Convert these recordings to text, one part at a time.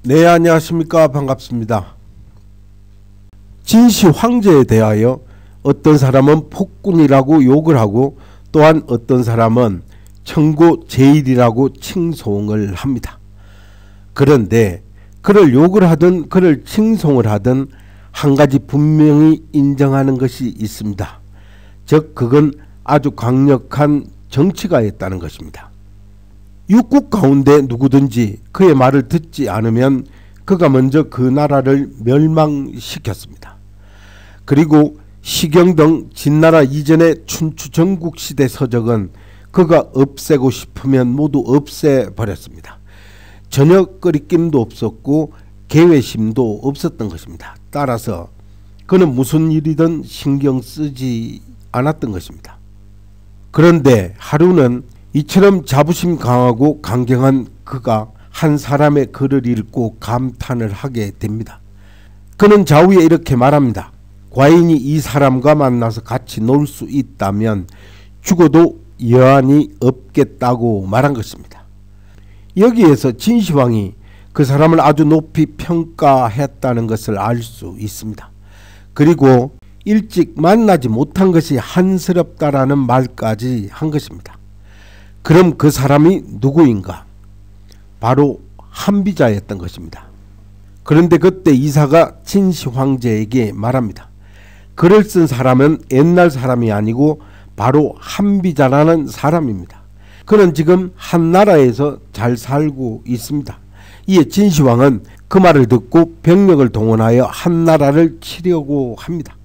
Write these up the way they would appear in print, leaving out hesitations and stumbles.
네, 안녕하십니까. 반갑습니다. 진시 황제에 대하여 어떤 사람은 폭군이라고 욕을 하고 또한 어떤 사람은 청고 제일이라고 칭송을 합니다. 그런데 그를 욕을 하든 그를 칭송을 하든 한 가지 분명히 인정하는 것이 있습니다. 즉 그건 아주 강력한 정치가였다는 것입니다. 육국 가운데 누구든지 그의 말을 듣지 않으면 그가 먼저 그 나라를 멸망시켰습니다. 그리고 시경 등 진나라 이전의 춘추 전국시대 서적은 그가 없애고 싶으면 모두 없애버렸습니다. 전혀 끄리낌도 없었고 개회심도 없었던 것입니다. 따라서 그는 무슨 일이든 신경 쓰지 않았던 것입니다. 그런데 하루는 이처럼 자부심 강하고 강경한 그가 한 사람의 글을 읽고 감탄을 하게 됩니다. 그는 좌우에 이렇게 말합니다. 과인이 이 사람과 만나서 같이 놀 수 있다면 죽어도 여한이 없겠다고 말한 것입니다. 여기에서 진시황이 그 사람을 아주 높이 평가했다는 것을 알 수 있습니다. 그리고 일찍 만나지 못한 것이 한스럽다라는 말까지 한 것입니다. 그럼 그 사람이 누구인가? 바로 한비자였던 것입니다. 그런데 그때 이사가 진시 황제에게 말합니다. 글을 쓴 사람은 옛날 사람이 아니고 바로 한비자라는 사람입니다. 그는 지금 한나라에서 잘 살고 있습니다. 이에 진시황은 그 말을 듣고 병력을 동원하여 한나라를 치려고 합니다.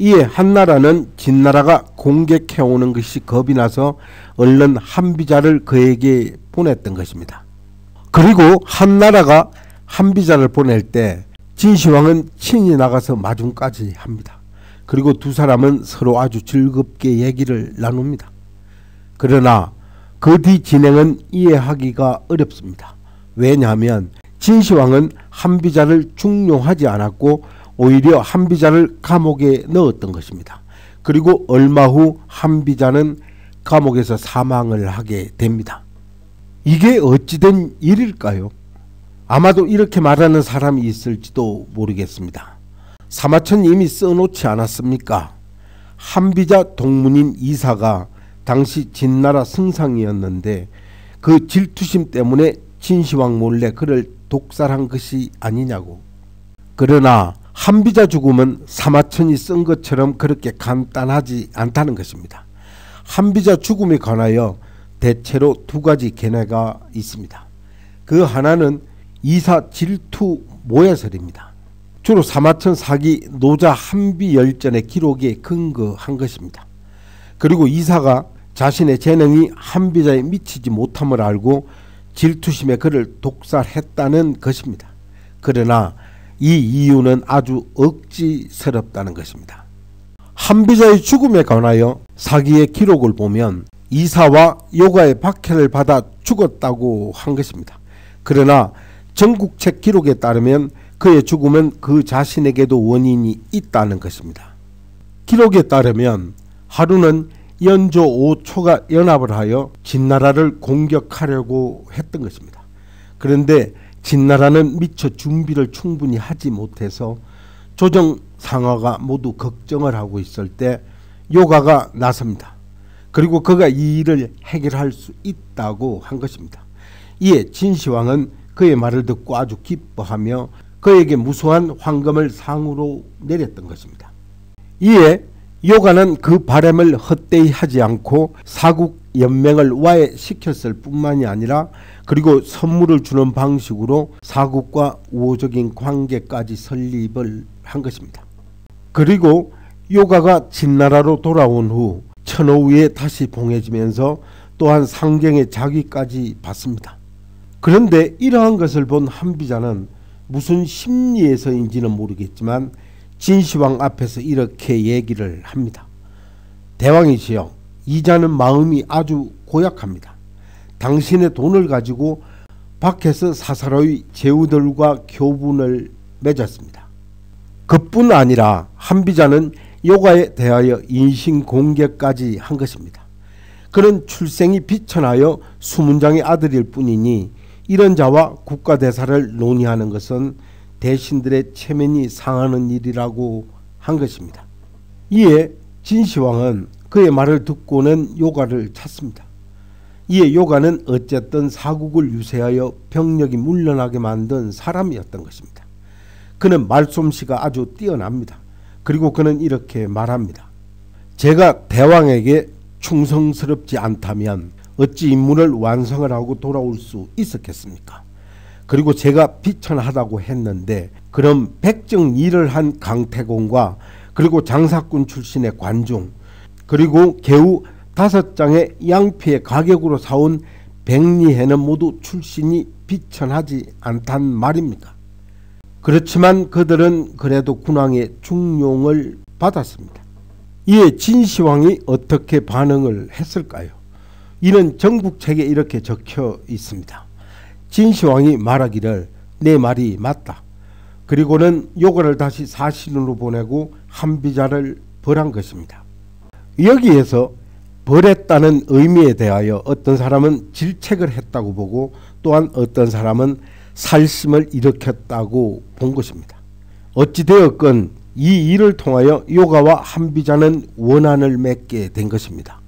이에 한나라는 진나라가 공격해오는 것이 겁이 나서 얼른 한비자를 그에게 보냈던 것입니다. 그리고 한나라가 한비자를 보낼 때 진시황은 친히 나가서 마중까지 합니다. 그리고 두 사람은 서로 아주 즐겁게 얘기를 나눕니다. 그러나 그 뒤 진행은 이해하기가 어렵습니다. 왜냐하면 진시황은 한비자를 중용하지 않았고 오히려 한비자를 감옥에 넣었던 것입니다. 그리고 얼마 후 한비자는 감옥에서 사망을 하게 됩니다. 이게 어찌된 일일까요? 아마도 이렇게 말하는 사람이 있을지도 모르겠습니다. 사마천 이미 써놓지 않았습니까? 한비자 동문인 이사가 당시 진나라 승상이었는데 그 질투심 때문에 진시황 몰래 그를 독살한 것이 아니냐고. 그러나 한비자 죽음은 사마천이 쓴 것처럼 그렇게 간단하지 않다는 것입니다. 한비자 죽음에 관하여 대체로 두 가지 견해가 있습니다. 그 하나는 이사 질투 모해설입니다. 주로 사마천 사기 노자 한비열전의 기록에 근거한 것입니다. 그리고 이사가 자신의 재능이 한비자에 미치지 못함을 알고 질투심에 그를 독살했다는 것입니다. 그러나 이 이유는 아주 억지스럽다는 것입니다. 한비자의 죽음에 관하여 사기의 기록을 보면 이사와 요가의 박해를 받아 죽었다고 한 것입니다. 그러나 전국책 기록에 따르면 그의 죽음은 그 자신에게도 원인이 있다는 것입니다. 기록에 따르면 하루는 연조 5초가 연합을 하여 진나라를 공격하려고 했던 것입니다. 그런데 진나라는 미처 준비를 충분히 하지 못해서 조정상하가 모두 걱정을 하고 있을 때 요가가 나섭니다. 그리고 그가 이 일을 해결할 수 있다고 한 것입니다. 이에 진시황은 그의 말을 듣고 아주 기뻐하며 그에게 무수한 황금을 상으로 내렸던 것입니다. 이에 요가는 그 바람을 헛되이 하지 않고 사국 연맹을 와해시켰을 뿐만이 아니라 그리고 선물을 주는 방식으로 사국과 우호적인 관계까지 설립을 한 것입니다. 그리고 요가가 진나라로 돌아온 후 천호후에 다시 봉해지면서 또한 상경의 자귀까지 받습니다. 그런데 이러한 것을 본 한비자는 무슨 심리에서인지는 모르겠지만 진시황 앞에서 이렇게 얘기를 합니다. 대왕이시여, 이자는 마음이 아주 고약합니다. 당신의 돈을 가지고 밖에서 사사로이 제후들과 교분을 맺었습니다. 그뿐 아니라 한비자는 요가에 대하여 인신공격까지 한 것입니다. 그는 출생이 비천하여 수문장의 아들일 뿐이니 이런 자와 국가대사를 논의하는 것은 대신들의 체면이 상하는 일이라고 한 것입니다. 이에 진시황은 그의 말을 듣고는 요가를 찾습니다. 이에 요가는 어쨌든 사국을 유세하여 병력이 물러나게 만든 사람이었던 것입니다. 그는 말솜씨가 아주 뛰어납니다. 그리고 그는 이렇게 말합니다. 제가 대왕에게 충성스럽지 않다면 어찌 임무를 완성을 하고 돌아올 수 있었겠습니까? 그리고 제가 비천하다고 했는데 그럼 백정일을 한 강태공과 그리고 장사꾼 출신의 관중 그리고 개우 5장의 양피의 가격으로 사온 백리해는 모두 출신이 비천하지 않단 말입니까? 그렇지만 그들은 그래도 군왕의 중용을 받았습니다. 이에 진시황이 어떻게 반응을 했을까요? 이는 정국책에 이렇게 적혀 있습니다. 진시황이 말하기를 내 말이 맞다. 그리고는 요가를 다시 사신으로 보내고 한비자를 벌한 것입니다. 여기에서 벌했다는 의미에 대하여 어떤 사람은 질책을 했다고 보고 또한 어떤 사람은 살심을 일으켰다고 본 것입니다. 어찌되었건 이 일을 통하여 요가와 한비자는 원한을 맺게 된 것입니다.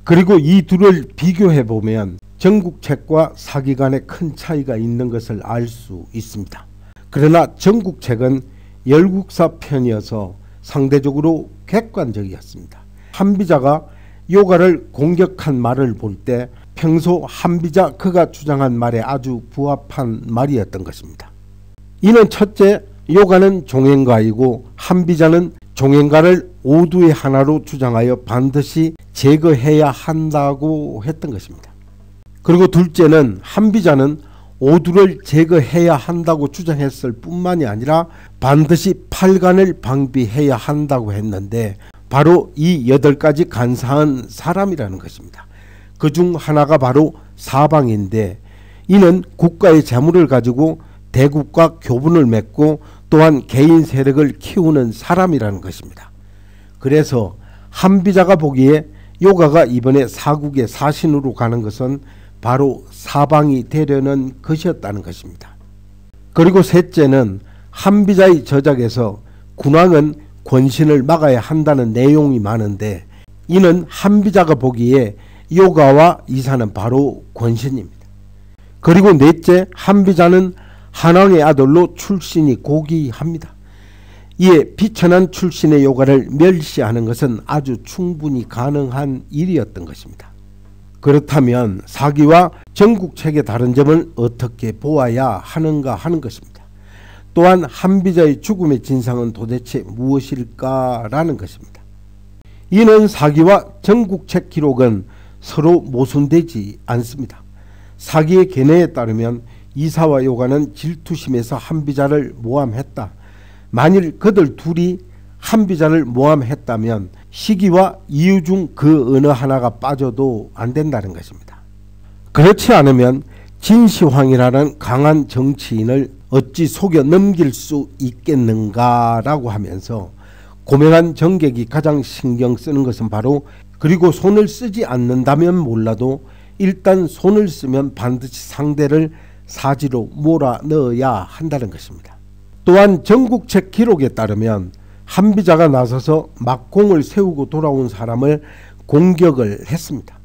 그리고 이 둘을 비교해 보면 정국책과 사기간에 큰 차이가 있는 것을 알 수 있습니다. 그러나 정국책은 열국사 편이어서 상대적으로 객관적이었습니다. 한비자가 요가를 공격한 말을 볼 때 평소 한비자 그가 주장한 말에 아주 부합한 말이었던 것입니다. 이는 첫째, 요가는 종행가이고 한비자는 종행가를 오두의 하나로 주장하여 반드시 제거해야 한다고 했던 것입니다. 그리고 둘째는 한비자는 오두를 제거해야 한다고 주장했을 뿐만이 아니라 반드시 팔관을 방비해야 한다고 했는데 바로 이 8가지 간사한 사람이라는 것입니다. 그중 하나가 바로 사방인데 이는 국가의 재물을 가지고 대국과 교분을 맺고 또한 개인 세력을 키우는 사람이라는 것입니다. 그래서 한비자가 보기에 요가가 이번에 사국의 사신으로 가는 것은 바로 사방이 되려는 것이었다는 것입니다. 그리고 셋째는 한비자의 저작에서 군왕은 권신을 막아야 한다는 내용이 많은데 이는 한비자가 보기에 요가와 이사는 바로 권신입니다. 그리고 넷째, 한비자는 한왕의 아들로 출신이 고귀합니다. 이에 비천한 출신의 요가를 멸시하는 것은 아주 충분히 가능한 일이었던 것입니다. 그렇다면 사기와 정국책의 다른 점을 어떻게 보아야 하는가 하는 것입니다. 또한 한비자의 죽음의 진상은 도대체 무엇일까라는 것입니다. 이는 사기와 정국책 기록은 서로 모순되지 않습니다. 사기의 견해에 따르면 이사와 요가는 질투심에서 한비자를 모함했다. 만일 그들 둘이 한비자를 모함했다면 시기와 이유 중 그 어느 하나가 빠져도 안 된다는 것입니다. 그렇지 않으면 진시황이라는 강한 정치인을 어찌 속여 넘길 수 있겠는가라고 하면서 고명한 정객이 가장 신경 쓰는 것은 바로 그리고 손을 쓰지 않는다면 몰라도 일단 손을 쓰면 반드시 상대를 사지로 몰아넣어야 한다는 것입니다. 또한 정국책 기록에 따르면 한비자가 나서서 막공을 세우고 돌아온 사람을 공격을 했습니다.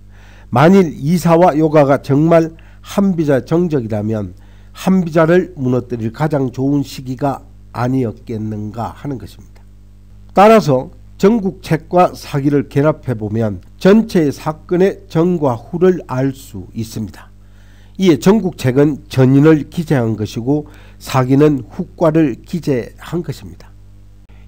만일 이사와 요가가 정말 한비자 정적이라면 한비자를 무너뜨릴 가장 좋은 시기가 아니었겠는가 하는 것입니다. 따라서 정국책과 사기를 결합해보면 전체의 사건의 전과 후를 알 수 있습니다. 이에 정국책은 전인을 기재한 것이고 사기는 후과를 기재한 것입니다.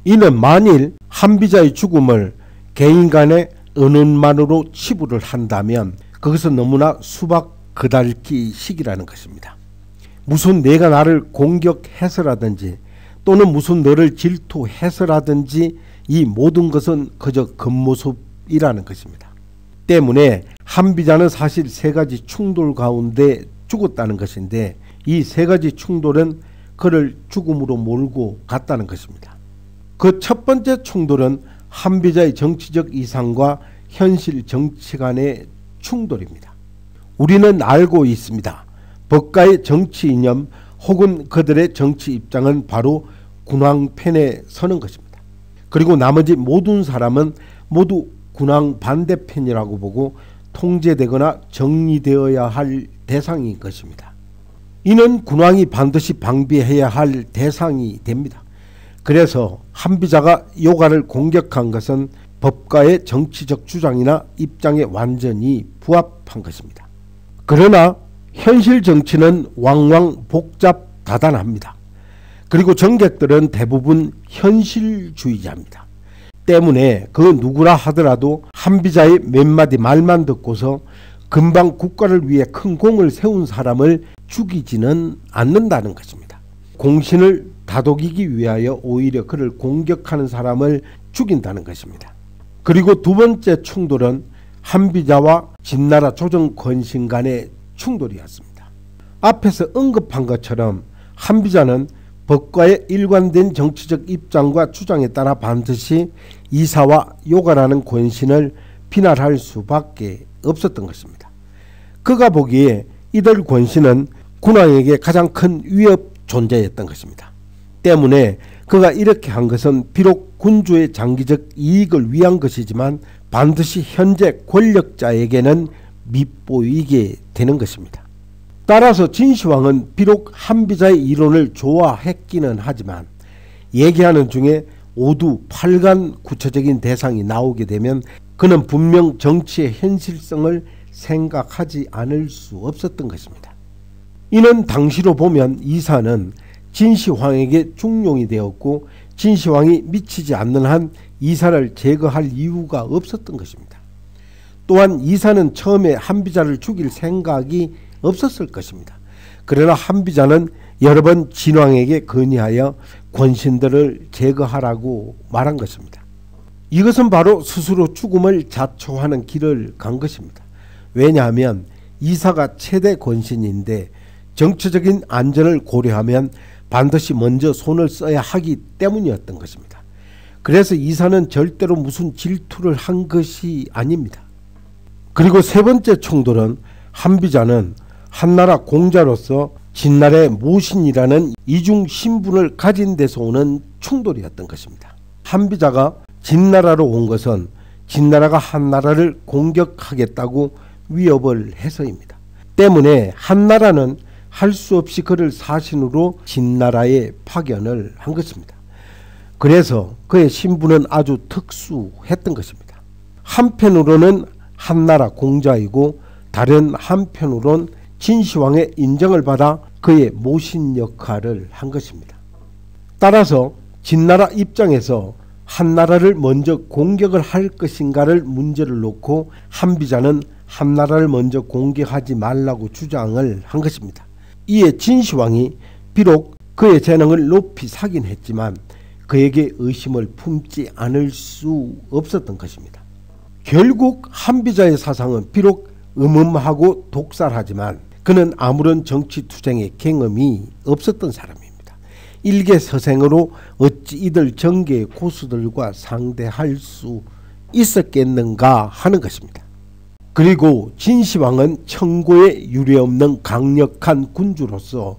이는 만일 한비자의 죽음을 개인 간의 은은만으로 치부를 한다면 그것은 너무나 수박 그달기 식이라는 것입니다. 무슨 내가 나를 공격해서라든지 또는 무슨 너를 질투해서라든지 이 모든 것은 그저 겉모습이라는 것입니다. 때문에 한비자는 사실 3가지 충돌 가운데 죽었다는 것인데 이 3가지 충돌은 그를 죽음으로 몰고 갔다는 것입니다. 그 첫 번째 충돌은 한비자의 정치적 이상과 현실 정치 간의 충돌입니다. 우리는 알고 있습니다. 법가의 정치 이념 혹은 그들의 정치 입장은 바로 군왕 편에 서는 것입니다. 그리고 나머지 모든 사람은 모두 군왕 반대편이라고 보고 통제되거나 정리되어야 할 대상인 것입니다. 이는 군왕이 반드시 방비해야 할 대상이 됩니다. 그래서 한비자가 요가를 공격한 것은 법가의 정치적 주장이나 입장에 완전히 부합한 것입니다. 그러나 현실 정치는 왕왕 복잡 다단합니다. 그리고 정객들은 대부분 현실주의자입니다. 때문에 그 누구라 하더라도 한비자의 몇 마디 말만 듣고서 금방 국가를 위해 큰 공을 세운 사람을 죽이지는 않는다는 것입니다. 공신을 다독이기 위하여 오히려 그를 공격하는 사람을 죽인다는 것입니다. 그리고 두 번째 충돌은 한비자와 진나라 조정 권신 간의 충돌이었습니다. 앞에서 언급한 것처럼 한비자는 법과의 일관된 정치적 입장과 주장에 따라 반드시 이사와 요가라는 권신을 비난할 수밖에 없었던 것입니다. 그가 보기에 이들 권신은 군왕에게 가장 큰 위협 존재였던 것입니다. 때문에 그가 이렇게 한 것은 비록 군주의 장기적 이익을 위한 것이지만 반드시 현재 권력자에게는 밉보이게 되는 것입니다. 따라서 진시황은 비록 한비자의 이론을 좋아했기는 하지만 얘기하는 중에 오두 팔간 구체적인 대상이 나오게 되면 그는 분명 정치의 현실성을 생각하지 않을 수 없었던 것입니다. 이는 당시로 보면 이사는 진시황에게 중용이 되었고 진시황이 미치지 않는 한 이사를 제거할 이유가 없었던 것입니다. 또한 이사는 처음에 한비자를 죽일 생각이 없었을 것입니다. 그러나 한비자는 여러 번 진왕에게 건의하여 권신들을 제거하라고 말한 것입니다. 이것은 바로 스스로 죽음을 자초하는 길을 간 것입니다. 왜냐하면 이사가 최대 권신인데 정치적인 안전을 고려하면 반드시 먼저 손을 써야 하기 때문이었던 것입니다. 그래서 이사는 절대로 무슨 질투를 한 것이 아닙니다. 그리고 세 번째 충돌은 한비자는 한나라 공자로서 진나라의 모신이라는 이중 신분을 가진 데서 오는 충돌이었던 것입니다. 한비자가 진나라로 온 것은 진나라가 한나라를 공격하겠다고 위협을 해서입니다. 때문에 한나라는 할 수 없이 그를 사신으로 진나라에 파견을 한 것입니다. 그래서 그의 신분은 아주 특수했던 것입니다. 한편으로는 한나라 공자이고 다른 한편으로는 진시황의 인정을 받아 그의 모신 역할을 한 것입니다. 따라서 진나라 입장에서 한나라를 먼저 공격을 할 것인가를 문제를 놓고 한비자는 한나라를 먼저 공격하지 말라고 주장을 한 것입니다. 이에 진시황이 비록 그의 재능을 높이 사긴 했지만 그에게 의심을 품지 않을 수 없었던 것입니다. 결국 한비자의 사상은 비록 음음하고 독살하지만 그는 아무런 정치투쟁의 경험이 없었던 사람입니다. 일개서생으로 어찌 이들 정계의 고수들과 상대할 수 있었겠는가 하는 것입니다. 그리고 진시황은 청고에 유례없는 강력한 군주로서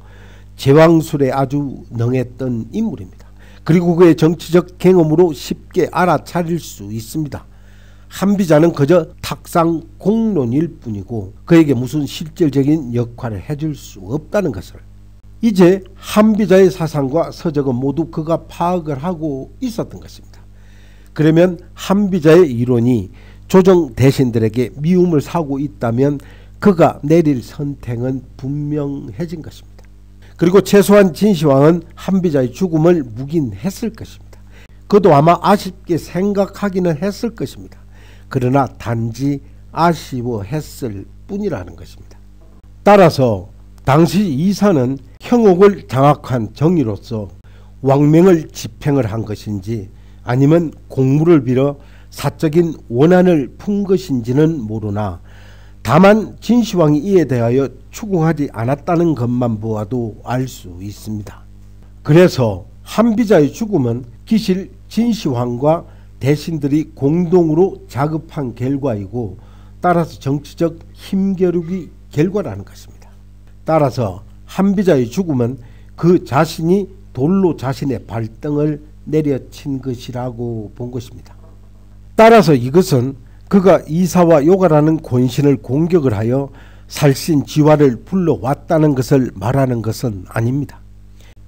제왕술에 아주 능했던 인물입니다. 그리고 그의 정치적 경험으로 쉽게 알아차릴 수 있습니다. 한비자는 그저 탁상 공론일 뿐이고 그에게 무슨 실질적인 역할을 해줄 수 없다는 것을 이제 한비자의 사상과 서적은 모두 그가 파악을 하고 있었던 것입니다. 그러면 한비자의 이론이 조정 대신들에게 미움을 사고 있다면 그가 내릴 선택은 분명해진 것입니다. 그리고 최소한 진시황은 한비자의 죽음을 묵인했을 것입니다. 그도 아마 아쉽게 생각하기는 했을 것입니다. 그러나 단지 아쉬워했을 뿐이라는 것입니다. 따라서 당시 이사는 형옥을 장악한 정의로서 왕명을 집행을 한 것인지 아니면 공무를 빌어 사적인 원한을 푼 것인지는 모르나 다만 진시황이 이에 대하여 추궁하지 않았다는 것만 보아도 알 수 있습니다. 그래서 한비자의 죽음은 기실 진시황과 대신들이 공동으로 자급한 결과이고 따라서 정치적 힘겨루기 결과라는 것입니다. 따라서 한비자의 죽음은 그 자신이 돌로 자신의 발등을 내려친 것이라고 본 것입니다. 따라서 이것은 그가 이사와 요가라는 권신을 공격을 하여 살신지화를 불러왔다는 것을 말하는 것은 아닙니다.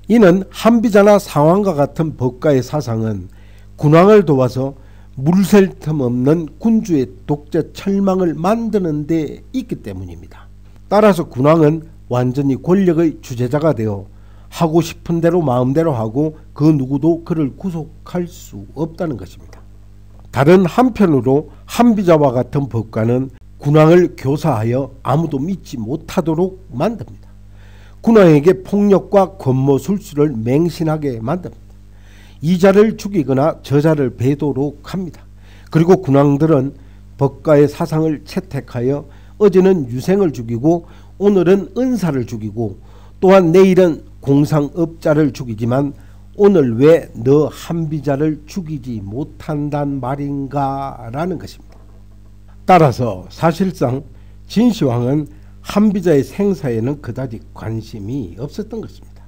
이는 한비자나 상왕과 같은 법가의 사상은 군왕을 도와서 물샐 틈 없는 군주의 독재 철망을 만드는 데 있기 때문입니다. 따라서 군왕은 완전히 권력의 주재자가 되어 하고 싶은 대로 마음대로 하고 그 누구도 그를 구속할 수 없다는 것입니다. 다른 한편으로 한비자와 같은 법가는 군왕을 교사하여 아무도 믿지 못하도록 만듭니다. 군왕에게 폭력과 권모술수를 맹신하게 만듭니다. 이자를 죽이거나 저자를 배도록 합니다. 그리고 군왕들은 법가의 사상을 채택하여 어제는 유생을 죽이고 오늘은 은사를 죽이고 또한 내일은 공상업자를 죽이지만 오늘 왜 너 한비자를 죽이지 못한단 말인가 라는 것입니다. 따라서 사실상 진시황은 한비자의 생사에는 그다지 관심이 없었던 것입니다.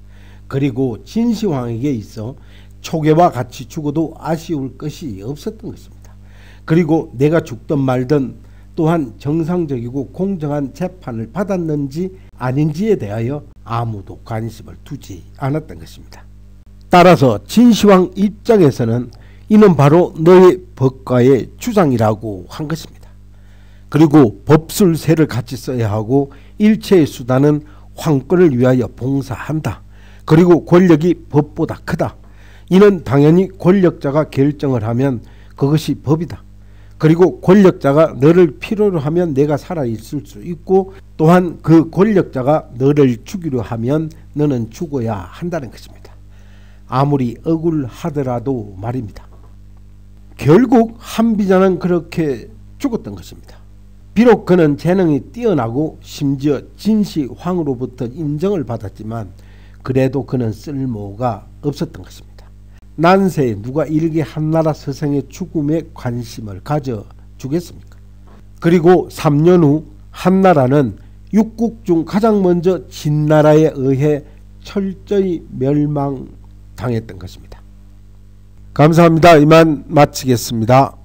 그리고 진시황에게 있어 초계와 같이 죽어도 아쉬울 것이 없었던 것입니다. 그리고 내가 죽든 말든 또한 정상적이고 공정한 재판을 받았는지 아닌지에 대하여 아무도 관심을 두지 않았던 것입니다. 따라서 진시황 입장에서는 이는 바로 너의 법가의 주장이라고 한 것입니다. 그리고 법술세를 같이 써야 하고 일체의 수단은 황권을 위하여 봉사한다. 그리고 권력이 법보다 크다. 이는 당연히 권력자가 결정을 하면 그것이 법이다. 그리고 권력자가 너를 필요로 하면 내가 살아있을 수 있고 또한 그 권력자가 너를 죽이려 하면 너는 죽어야 한다는 것입니다. 아무리 억울하더라도 말입니다. 결국 한비자는 그렇게 죽었던 것입니다. 비록 그는 재능이 뛰어나고 심지어 진시황으로부터 인정을 받았지만 그래도 그는 쓸모가 없었던 것입니다. 난세에 누가 일개 한나라 서생의 죽음에 관심을 가져주겠습니까? 그리고 3년 후 한나라는 육국 중 가장 먼저 진나라에 의해 철저히 멸망당했던 것입니다. 감사합니다. 이만 마치겠습니다.